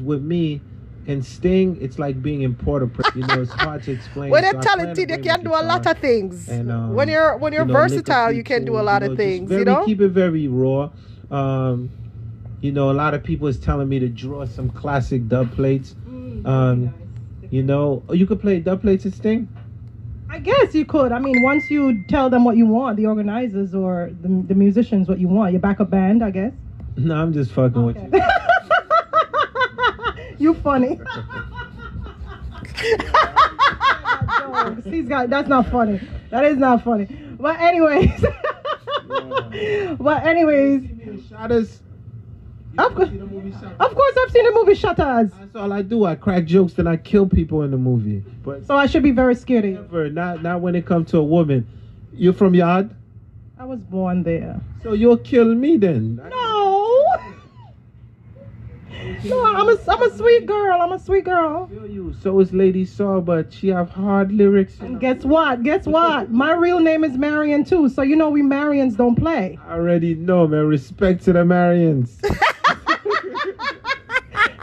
with me and Sting, it's like being in Port-au-Prince. It's hard to explain. When you're So I plan to talented, you bring can the do a lot guitar of things. and When you're lick a versatile, few you can do a tunes, lot of just things, very keep it very raw. A lot of people is telling me to draw some classic dub plates. You could play dub plates at Sting? I guess you could. I mean, once you tell them what you want, the organizers or the musicians what you want, your backup band, I guess. No, I'm just fucking with you. You funny. That's not funny. That is not funny. But anyways. Shutters. Of course I've seen the movie Shutters. That's all I do. I crack jokes, then I kill people in the movie. But so I should be very scared of you. Never, not when it comes to a woman. You're from Yard? I was born there. So you'll kill me then? No, I'm a sweet girl. I'm a sweet girl. I feel you. So is Lady Saw, but she have hard lyrics. And guess what? My real name is Marion too. So we Marions don't play. I already know, man. Respect to the Marions.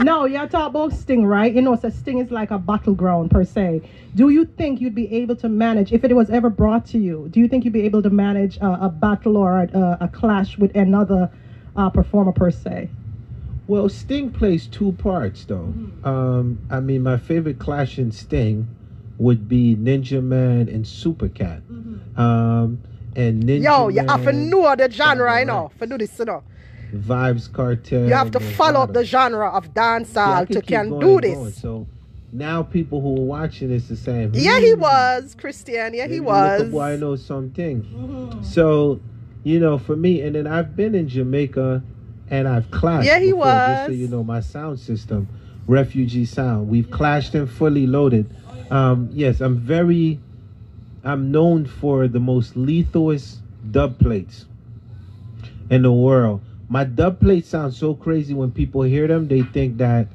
No, you're talking about Sting, right? So Sting is like a battleground per se. Do you think you'd be able to manage, if it was ever brought to you, do you think you'd be able to manage a battle or a clash with another performer per se? Well, Sting plays two parts, though. My favorite clash in Sting would be Ninja Man and Supercat. And Ninja Yo, you Man, have to know the genre, for do this, Vibes Cartel. You have to follow up the genre of dancehall to can do this. Going. So now people who are watching this are saying, yeah, he was, Christian. Yeah, he was. Boy, I know something. So, for me, and then I've been in Jamaica and I've clashed. Yeah, he before, was. Just so you know, my sound system, Refugee Sound. We've clashed and fully loaded. Yes, I'm known for the most lethalest dub plates in the world. My dub plates sound so crazy when people hear them, they think that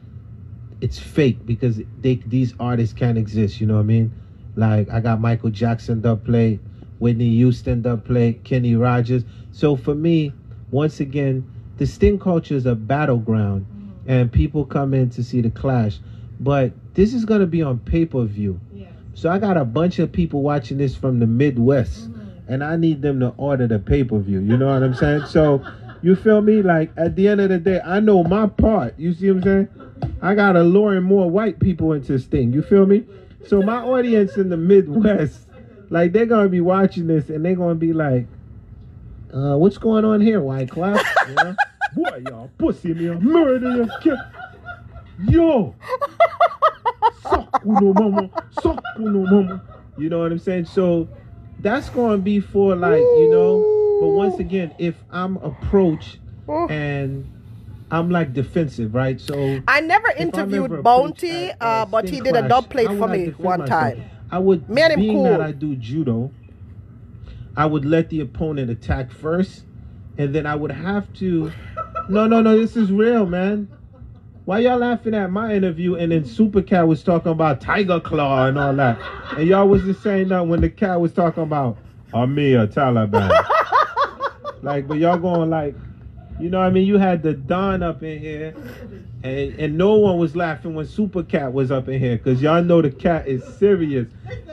it's fake because these artists can't exist, you know what I mean? Like, I got Michael Jackson dub plate, Whitney Houston dub plate, Kenny Rogers. So for me, once again, the Sting culture is a battleground, and people come in to see the clash. But this is going to be on pay-per-view. Yeah. So I got a bunch of people watching this from the Midwest, and I need them to order the pay-per-view. You know what I'm saying? So, you feel me? Like, at the end of the day, I know my part. You see what I'm saying? I got to lure more white people into Sting. You feel me? So my audience in the Midwest, like, they're going to be watching this, and they're going to be like, what's going on here, White Cloud? Yeah? Boy, y'all pussy me, murder your kid. Yo! Suck uno mama. You know what I'm saying? So that's going to be for, like, but once again, if I'm approached and I'm like defensive, right? So I never interviewed Bounty, but he did a dub plate for me one time. I would, being that I do judo, I would let the opponent attack first, and then I would have to. No, this is real, man. Why y'all laughing at my interview and then Supercat was talking about Tiger Claw and all that, and y'all was just saying that when the cat was talking about Amir Taliban. Like, but y'all going like, you know what I mean? You had the Don up in here, and no one was laughing when Supercat was up in here, because y'all know the cat is serious.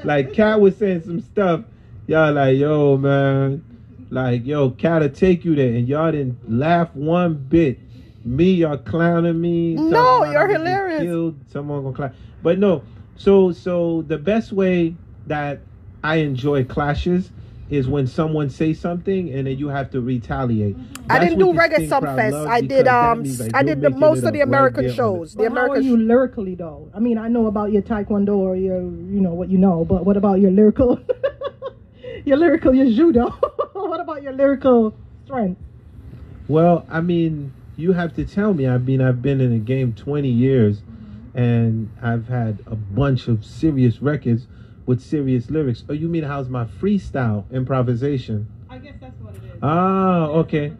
Like, Cat was saying some stuff, y'all like, yo, man, like, yo, Cat will take you there, and y'all didn't laugh one bit. Me, y'all clowning me. No, you're hilarious. Someone gonna clown. But no, so the best way that I enjoy clashes is when someone says something and then you have to retaliate. I didn't do Reggae Sumfest. I did the most of the American shows. The American. How are you lyrically though? I mean, I know about your Taekwondo or your, what you know, but what about your lyrical? your judo. What about your lyrical strength? Well, I mean, you have to tell me. I mean, I've been in the game 20 years, and I've had a bunch of serious records with serious lyrics. Oh, you mean how's my freestyle improvisation? I guess that's what it is. Ah, okay.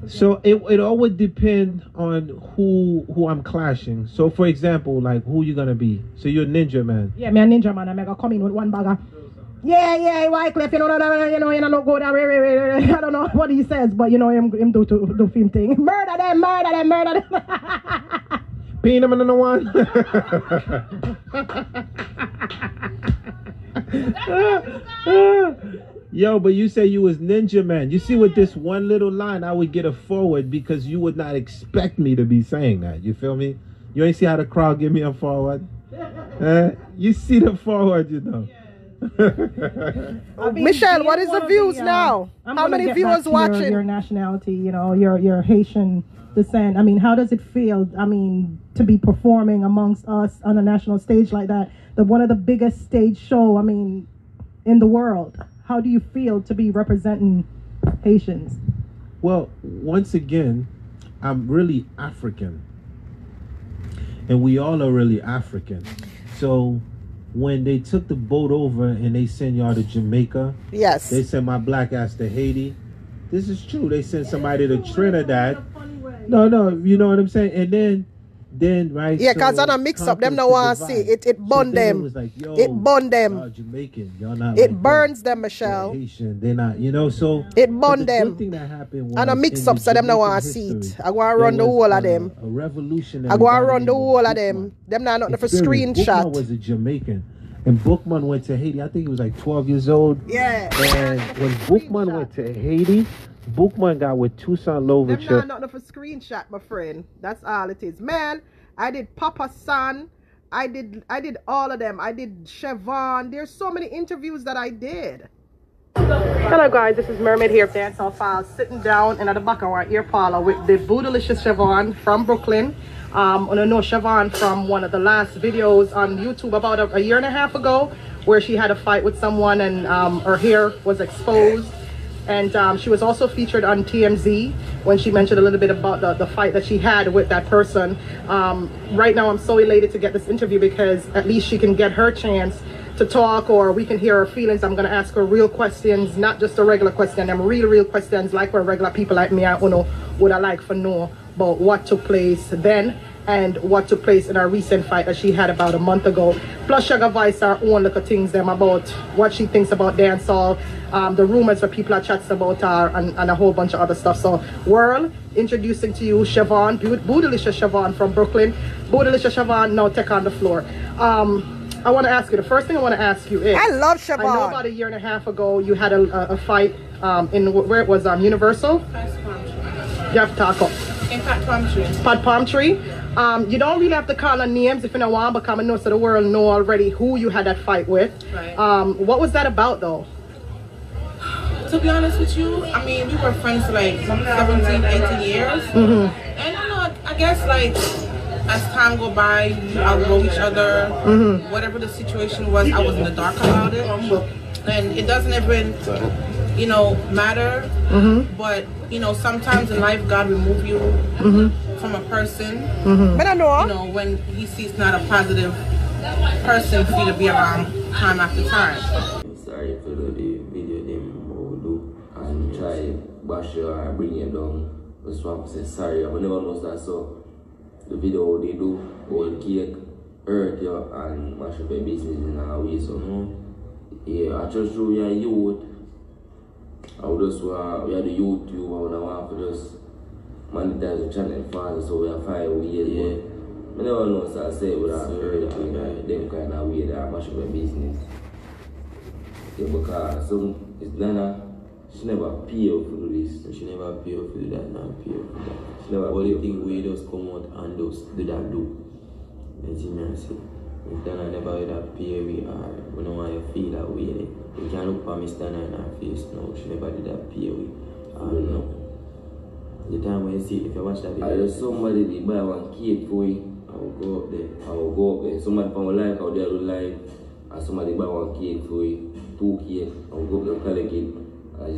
So it all would depend on who I'm clashing. So for example, like, who you gonna be? So you're Ninja Man. Yeah, me a Ninja Man. I'm gonna come in with one bagger. Yeah, Wyclef, you know, go down. I don't know what he says, but him do film thing. Murder them. Pin him in the one. Yo, but you say you was Ninja Man. You see, with this one little line, I would get a forward because you would not expect me to be saying that. You feel me? You ain't see how the crowd give me a forward? You see the forward, you know. Michelle, what is the views now? How many viewers watching? Your nationality, you know, your Haitian descent. I mean, how does it feel? I mean, to be performing amongst us on a national stage like that, one of the biggest stage show, I mean, in the world. How do you feel to be representing Haitians? Well, once again, I'm really African. And we all are really African. So when they took the boat over and they sent y'all to Jamaica, yes, they sent my black ass to Haiti. This is true. They sent somebody to Trinidad. No, you know what I'm saying? And then right? Yeah, because on a mix up, them no want to see it. It burn them. It, like, it burn them. Y'all Jamaican. Y'all not. It like burns them, Michelle. Haitian. They're not. You know, so it burn them. The thing that happened was on a mix up, so them no want to see it. I want to run the whole of them. A revolutionary. I want to run the whole of them. Them not nothing for screenshot. Bookman was a Jamaican, and Bookman went to Haiti. I think he was like 12 years old. Yeah. And when Bookman went to Haiti, Bookman got with Toussaint Louverture. Them not nothing for screenshot, my friend. That's all it is, man. I did Papa San. I did all of them. I did Chevon. There's so many interviews that I did. Hello guys, this is Mermaid here of Dancehall Files, sitting down in the back of our ear parlor with the Bootylicious Chevon from Brooklyn. I know Chevon from one of the last videos on YouTube about a year and a half ago, where she had a fight with someone and her hair was exposed. And she was also featured on TMZ when she mentioned a little bit about the fight that she had with that person. Right now, I'm so elated to get this interview because at least she can get her chance to talk, or we can hear her feelings. I'm going to ask her real questions, not just a regular question. Them real questions like where regular people like me, would I like to know about what took place then and what took place in our recent fight that she had about a month ago. Plus, she got voice her own little things them about what she thinks about dancehall, the rumors that people are chatting about her, and a whole bunch of other stuff. So, world, introducing to you Chevon, Bootylicious Chevon from Brooklyn. Bootylicious Chevon, now take on the floor. I want to ask you, the first thing I want to ask you is, I love Chevon. I know about a year and a half ago you had a fight in where it was Universal. You have to talk up. In Pat Palm Tree. Pat Palm Tree. You don't really have to call on names if you don't want, because I know so the world know already who you had that fight with. Right. What was that about though? To be honest with you, I mean, we were friends for like 17, 18 years. And I know, I guess like as time go by, we outgrow each other. Whatever the situation was, I was in the dark about it. And it doesn't even, you know, matter. But, you know, sometimes in life, God remove you from a person. But I know. You know, when he sees not a positive person for you to be around time after time. Sorry for the video them will do and try bash you or bring you down. Just want to say sorry. I never know that, so the video they do will cake hurt you and mash up your business in a way. So yeah, I just show you a youth. I would just we are the YouTube. I would want to just monetize the channel fast, so we are 5 years. Yeah. I never know, so I say would have heard them kind of way that mash up your business. Yeah, because some is Dana, she never pay you for this. She never pay you for that, not pay you for that. She never. What do you think we just come out and just do that do? That's what I say. If Dana never that pay we are, we don't want you to feel that way. You can't look for Miss Dana in her face now. She never did that pay we. I don't know. The time when you see, if you watch that video, there's somebody that buy one cake for you. I will go up there. I will go up there. Somebody from my life out there will like, and somebody buy one cake for you. 2 cake. I will go up there and collect it.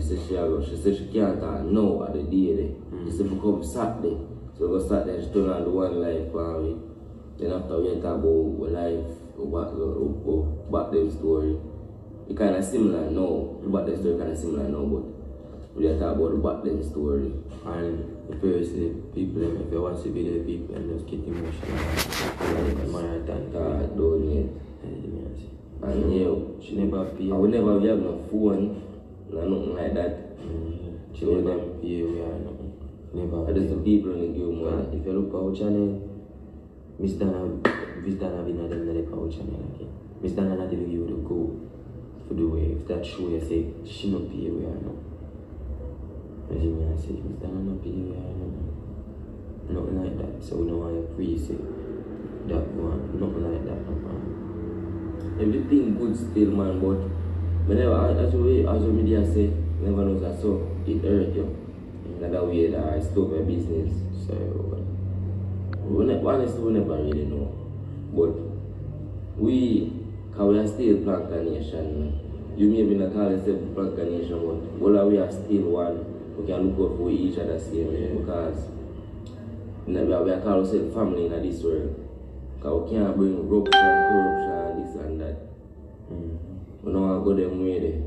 She said she can't no at the day there. She said become Saturday. So we go Saturday, she turn on the one life for me. Then after we talk about life, back them story. It kind of similar now. The back them story kind of similar now, but we talk about the back them story. And the first people, if you watch the video, people and just get emotional. And admire that God don't need. And yeah, she never pay. I will never have no phone. No, nothing like that. She never pay, we are nothing. Never. I just the people in the game, man. If you look at our channel, Miss Dana been at them the power channel again. Miss Dana not give you the go for the way if that show you say she not pay where I know. As you may say, Miss Dana not pay where I know. Nothing like that. So we don't want to pre-say that one. Nothing like that, man. Everything good still, man, but whenever as the media say, never knows that so it hurt you. In that way that I stop my business. So honestly we never really know. But we are still Planka Nation. You may be not call yourself Planka Nation, but all we are still one. We can look out for each other same way because we are call ourselves family in this world. Because we can't bring corruption, this and that. We don't want to go them way there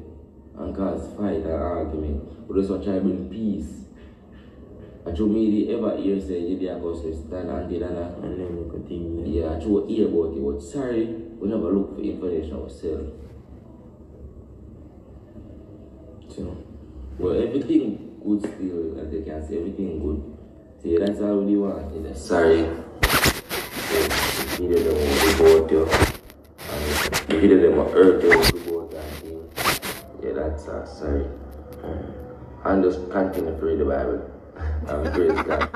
and cause fight and argument. We just want to try to bring peace. I told me ever hear say you did a stand until that and then we continue. Yeah, I told hear about it, but sorry, we never look for information ourselves. So, well, everything good still, as they can say, everything good. See, that's all we want. Sorry. If you did them about you, and if you did them hurt you about that thing, yeah, that's sorry. And just continue to read the Bible. Praise God.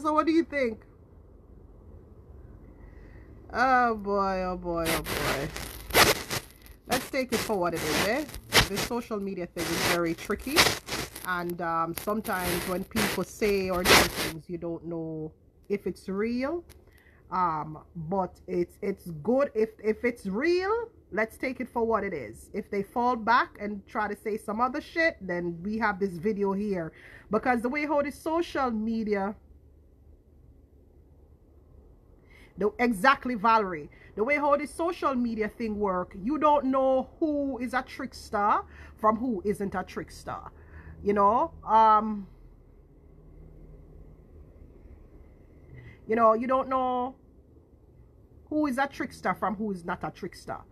So what do you think? Oh boy, oh boy, oh boy. Let's take it for what it is, eh? This social media thing is very tricky. And sometimes when people say or do things, you don't know if it's real. But it's good if it's real. Let's take it for what it is. If they fall back and try to say some other shit, then we have this video here. Because the way how the social media... Exactly, Valerie. The way how the social media thing work, you don't know who is a trickster from who isn't a trickster. You know? You don't know who is a trickster from who is not a trickster.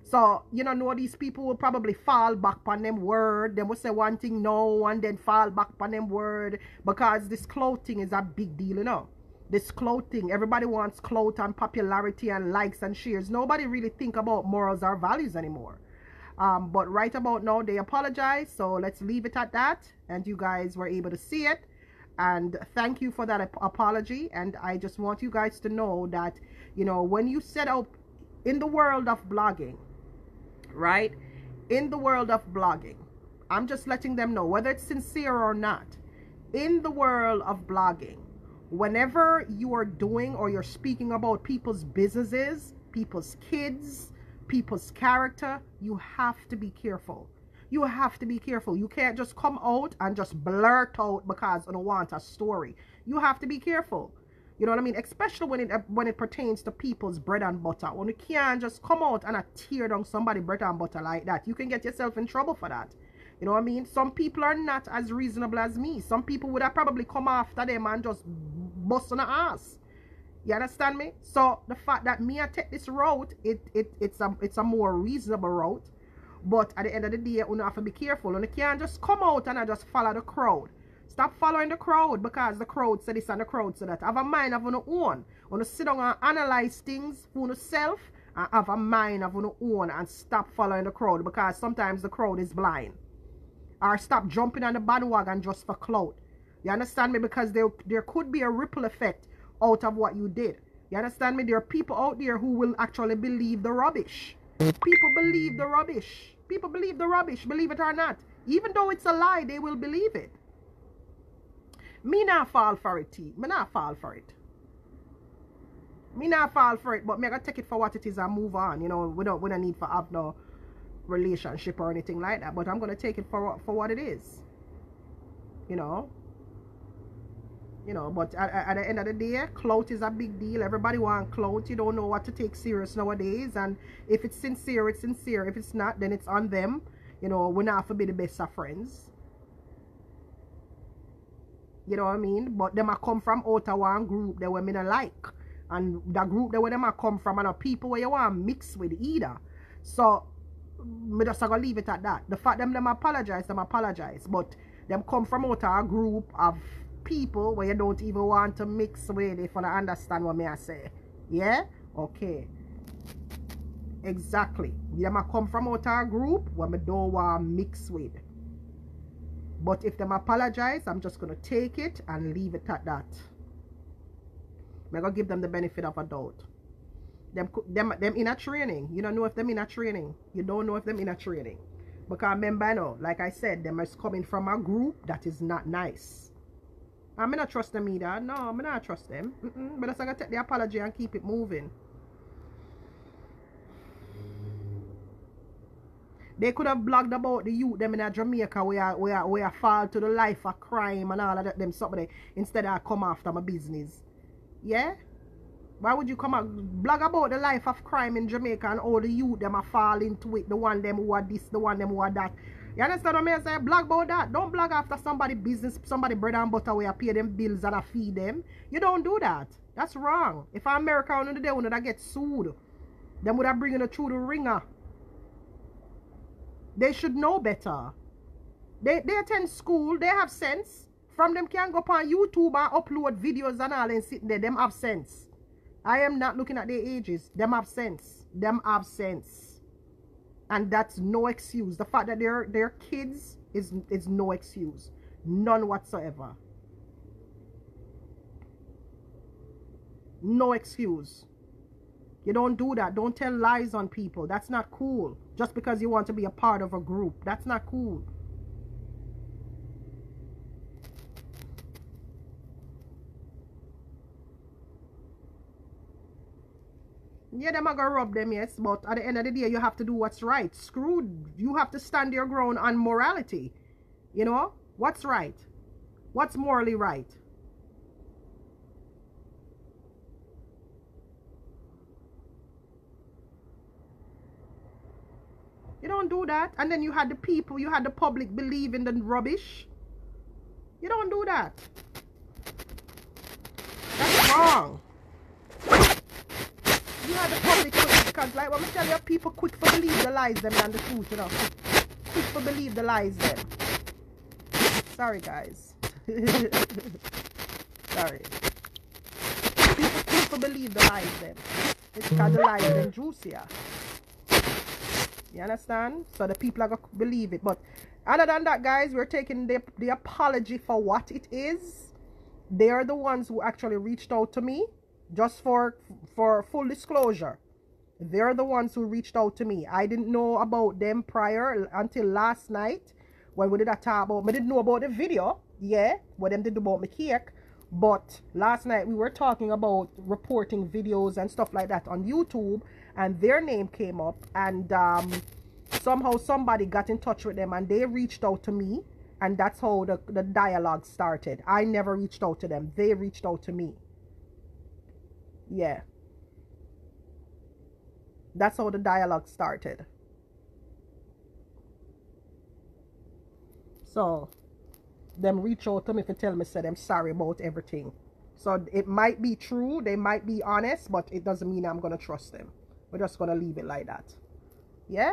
So, know these people will probably fall back on them word. They will say one thing no and then fall back on them word. Because this clothing is a big deal, This clothing, everybody wants clout and popularity and likes and shares. Nobody really think about morals or values anymore. But right about now, they apologize. So let's leave it at that. And you guys were able to see it. And thank you for that apology. And I just want you guys to know that, when you set up in the world of blogging, right? In the world of blogging, I'm just letting them know whether it's sincere or not. In the world of blogging, whenever you are doing or you're speaking about people's businesses, people's kids, people's character, you have to be careful. You have to be careful. You can't just come out and just blurt out because you don't want a story. You have to be careful. You know what I mean? Especially when it pertains to people's bread and butter. When you can't just come out and tear down somebody's bread and butter like that, you can get yourself in trouble for that. You know what I mean? Some people are not as reasonable as me. Some people would have probably come after them and just bust on the ass. You understand me? So the fact that me I take this route, it's a more reasonable route. But at the end of the day, you have to be careful. And you can't just come out and just follow the crowd. Stop following the crowd because the crowd said this and the crowd said that. Have a mind of your own. Want to sit down and analyze things for yourself and have a mind of your own and stop following the crowd because sometimes the crowd is blind. Or stop jumping on the bandwagon just for clout. You understand me? Because there could be a ripple effect out of what you did. You understand me? There are people out there who will actually believe the rubbish. People believe the rubbish. People believe the rubbish, believe it or not. Even though it's a lie, they will believe it. Me not fall for it, T. Me not fall for it. Me not fall for it, but me gonna take it for what it is and move on. We don't need to have no relationship or anything like that. But I'm gonna take it for what it is. But at the end of the day, clout is a big deal. Everybody wants clout. You don't know what to take serious nowadays. And if it's sincere, it's sincere. If it's not, then it's on them. We're not to be the best of friends. You know what I mean? But them a come from Ottawa and group that we don't like. And the group that where them a come from and people where you want to mix with either. So, me just gonna leave it at that. The fact them apologize, them apologize. But them come from Ottawa group of people where you don't even want to mix with, if you understand what I say. Yeah? Okay. Exactly. Them a come from out our group where I don't want to mix with. But if them apologize, I'm just going to take it and leave it at that. I'm going to give them the benefit of a doubt. Them in a training. You don't know if them in a training. You don't know if them in a training. Because remember, I know, like I said, them is coming from a group that is not nice. I'm not trust them either. No, I'm not trust them. But I'm going to take the apology and keep it moving. They could have blogged about the youth them in Jamaica where fall to the life of crime and all of that them something instead of come after my business. Yeah? Why would you come out blog about the life of crime in Jamaica and all the youth them are fall into it, the one them who are this, the one them who are that. You understand what I say? Blog about that. Don't blog after somebody business, somebody bread and butter where I pay them bills and I feed them. You don't do that. That's wrong. If America on the day when I get sued, them would have bring it through the ringer. They should know better. They attend school. They have sense. From them can go upon YouTube and upload videos and all and sit there. Them have sense. I am not looking at their ages. Them have sense. Them have sense. And that's no excuse. The fact that they're kids is no excuse. None whatsoever. No excuse. You don't do that. Don't tell lies on people. That's not cool. Just because you want to be a part of a group. That's not cool. Yeah, them are gonna rub them, yes, but at the end of the day, you have to do what's right. You have to stand your ground on morality. You know? What's right? What's morally right? You don't do that. And then you had the people, you had the public believe in the rubbish. You don't do that. That's wrong. You had the public because like what I tell you, people quick for believe the lies them than the truth, you know. Quick for believe the lies them. Sorry guys. Sorry. People quick for believe the lies them. It's because the lies them juicier. You understand? So the people are going to believe it. But other than that, guys, we're taking the apology for what it is. They are the ones who actually reached out to me. Just for full disclosure. They're the ones who reached out to me. I didn't know about them prior until last night. When we did a talk about, I didn't know about the video. Yeah, what them did about my cake. But last night we were talking about reporting videos and stuff like that on YouTube. And their name came up. And somehow somebody got in touch with them. And they reached out to me. And that's how the dialogue started. I never reached out to them. They reached out to me. Yeah. That's how the dialogue started. So, them reach out to me to tell me, say them sorry about everything. So, it might be true. They might be honest. But it doesn't mean I'm going to trust them. We're just going to leave it like that. Yeah?